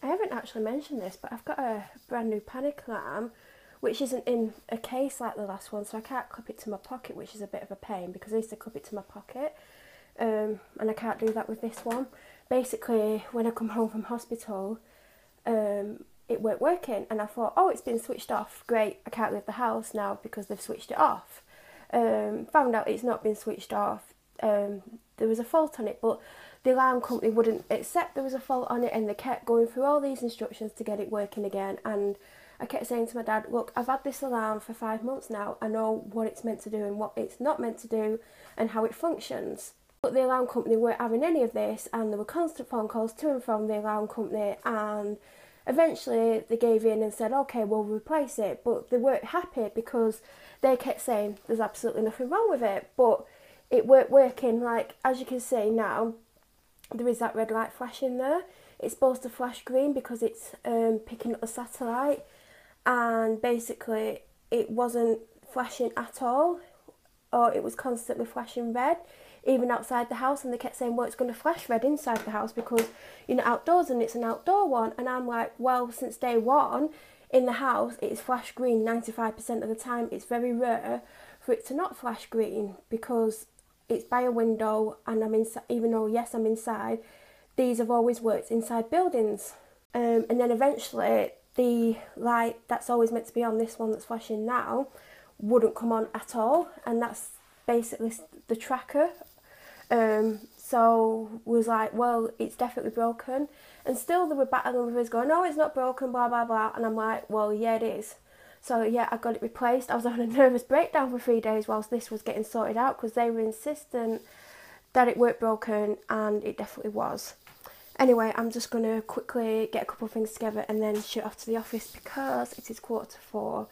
I haven't actually mentioned this, but I've got a brand new panic alarm, which isn't in a case like the last one, so I can't clip it to my pocket, which is a bit of a pain because I used to clip it to my pocket, and I can't do that with this one. Basically, when I come home from hospital, it weren't working, and I thought, oh, it's been switched off. Great, I can't leave the house now because they've switched it off. Found out it's not been switched off. There was a fault on it, but the alarm company wouldn't accept there was a fault on it, and they kept going through all these instructions to get it working again. And I kept saying to my dad, look, I've had this alarm for 5 months now. I know what it's meant to do and what it's not meant to do and how it functions. But the alarm company weren't having any of this, and there were constant phone calls to and from the alarm company, and eventually they gave in and said, okay, we'll replace it. But they weren't happy because they kept saying there's absolutely nothing wrong with it, but it weren't working. Like, as you can see now, there is that red light flashing there. It's supposed to flash green because it's picking up the satellite, and basically it wasn't flashing at all, or it was constantly flashing red, even outside the house. And they kept saying, well, it's going to flash red inside the house because you're not outdoors and it's an outdoor one. And I'm like, well, since day one in the house it's flashed green 95% of the time. It's very rare for it to not flash green because it's by a window and I'm inside. Even though yes, I'm inside, these have always worked inside buildings. And then eventually the light that's always meant to be on, this one that's flashing now, wouldn't come on at all, and that's basically the tracker. So was like, well, it's definitely broken, and still they were battling with us going, no, it's not broken, blah blah blah, and I'm like, well, yeah, it is. So yeah, I got it replaced. I was having a nervous breakdown for 3 days whilst this was getting sorted out because they were insistent that it weren't broken, and it definitely was. Anyway, I'm just going to quickly get a couple of things together and then shoot off to the office because it is 4:45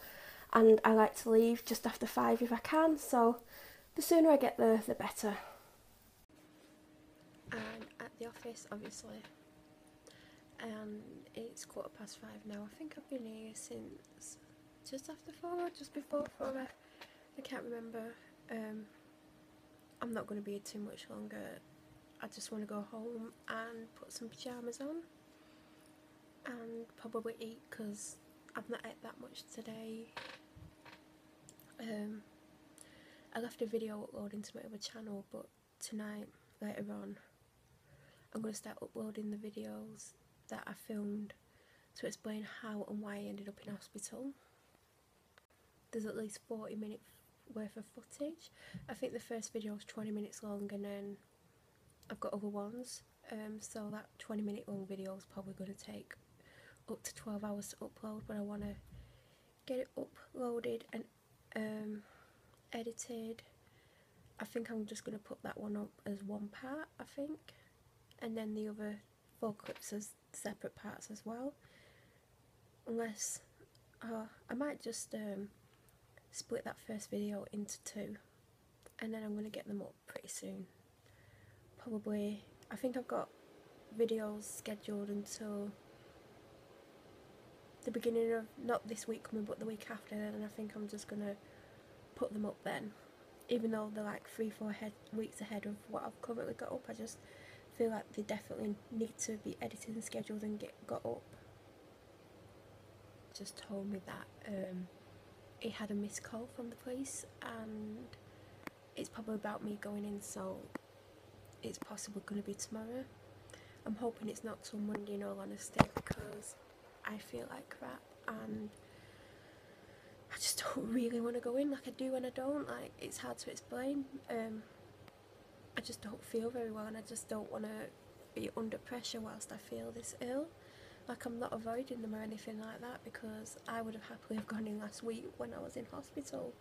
and I like to leave just after 5 if I can, so the sooner I get there, the better. And at the office, obviously, it's 5:15 now. I think I've been here since just after 4, just before 4, I can't remember. I'm not going to be here too much longer. I just want to go home and put some pyjamas on and probably eat because I've not ate that much today. I left a video uploading to my other channel, but tonight, later on, I'm going to start uploading the videos that I filmed to explain how and why I ended up in hospital. There's at least 40 minutes worth of footage. I think the first video was 20 minutes long, and then I've got other ones, so that 20-minute long video is probably going to take up to 12 hours to upload, but I want to get it uploaded and edited. I think I'm just going to put that one up as one part, I think, and then the other 4 clips as separate parts as well, unless I might just split that first video into 2, and then I'm going to get them up pretty soon. Probably, I think I've got videos scheduled until the beginning of, not this week coming, but the week after, and I think I'm just going to put them up then. Even though they're like 3-4 weeks ahead of what I've currently got up, I just feel like they definitely need to be edited and scheduled and got up. Just told me that he had a missed call from the police, and it's probably about me going in, so it's possibly going to be tomorrow. I'm hoping it's not till Monday, in all honesty, because I feel like crap and I just don't really want to go in. Like, I do and I don't. Like, it's hard to explain. I just don't feel very well, and I just don't want to be under pressure whilst I feel this ill. Like, I'm not avoiding them or anything like that, because I would have happily have gone in last week when I was in hospital,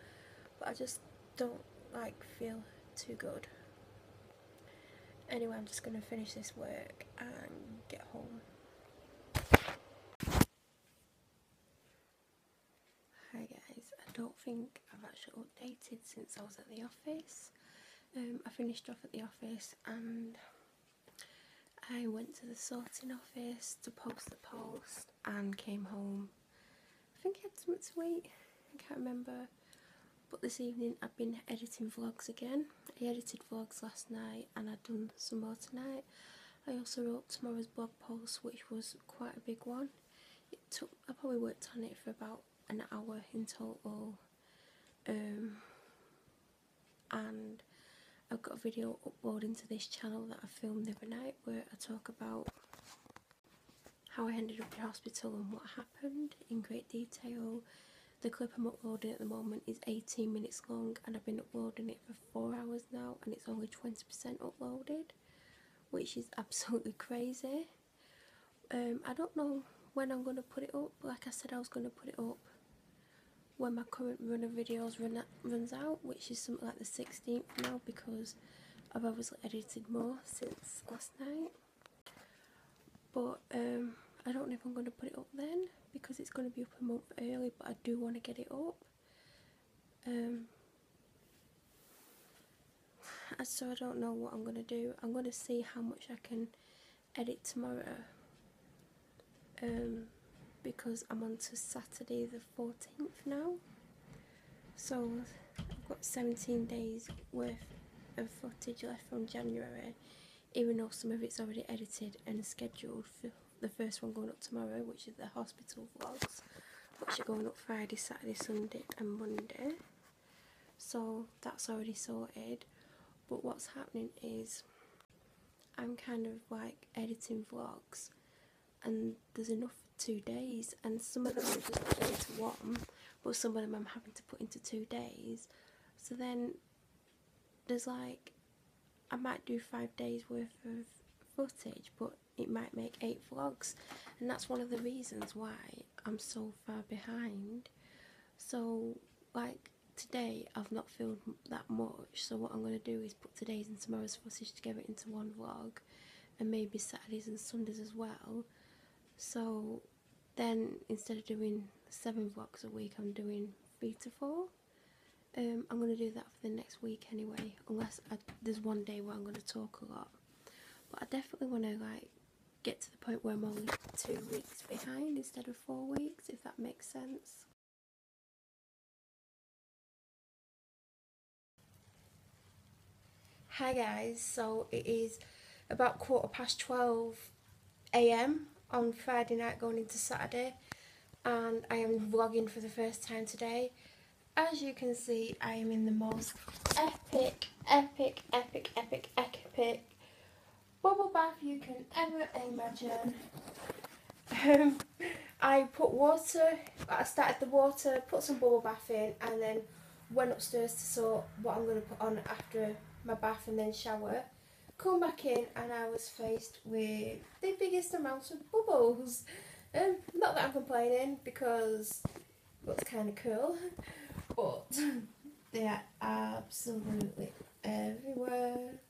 but I just don't feel too good. Anyway, I'm just going to finish this work and get home. Hi guys, I don't think I've actually updated since I was at the office. I finished off at the office and I went to the sorting office to post the post and came home. I think I had something to eat, I can't remember. But this evening I've been editing vlogs again. I edited vlogs last night and I've done some more tonight. I also wrote tomorrow's blog post, which was quite a big one. I probably worked on it for about an hour in total, and I've got a video uploading to this channel that I filmed the other night where I talk about how I ended up in hospital and what happened in great detail. The clip I'm uploading at the moment is 18 minutes long, and I've been uploading it for 4 hours now, and it's only 20% uploaded, which is absolutely crazy. I don't know when I'm going to put it up. Like I said, I was going to put it up when my current run of videos runs out, which is something like the 16th now, because I've obviously edited more since last night. But I don't know if I'm going to put it up then, because it's going to be up a month early, but I do want to get it up. So I don't know what I'm going to do. I'm going to see how much I can edit tomorrow, because I'm on to Saturday the 14th now. So I've got 17 days worth of footage left from January, even though some of it's already edited and scheduled for the first one going up tomorrow, which is the hospital vlogs, which are going up Friday, Saturday, Sunday and Monday. So that's already sorted. But what's happening is I'm kind of like editing vlogs, and there's enough for 2 days, and some of them I'm just putting into one, but some of them I'm having to put into 2 days. So then there's like, I might do 5 days worth of footage, but it might make 8 vlogs, and that's one of the reasons why I'm so far behind. So like today I've not filmed that much, so what I'm going to do is put today's and tomorrow's footage together into one vlog, and maybe Saturdays and Sundays as well. So then instead of doing 7 vlogs a week, I'm doing 3 to 4. I'm going to do that for the next week anyway, unless there's one day where I'm going to talk a lot. But I definitely want to like get to the point where I'm only 2 weeks behind instead of 4 weeks, if that makes sense. Hi guys, so it is about 12:15 AM on Friday night going into Saturday, and I am vlogging for the first time today. As you can see, I am in the most epic bubble bath you can ever imagine. I started the water, put some bubble bath in, and then went upstairs to sort what I'm going to put on after my bath and then shower. Come back in and I was faced with the biggest amount of bubbles. Not that I'm complaining, because it looks kind of cool, but they are absolutely everywhere.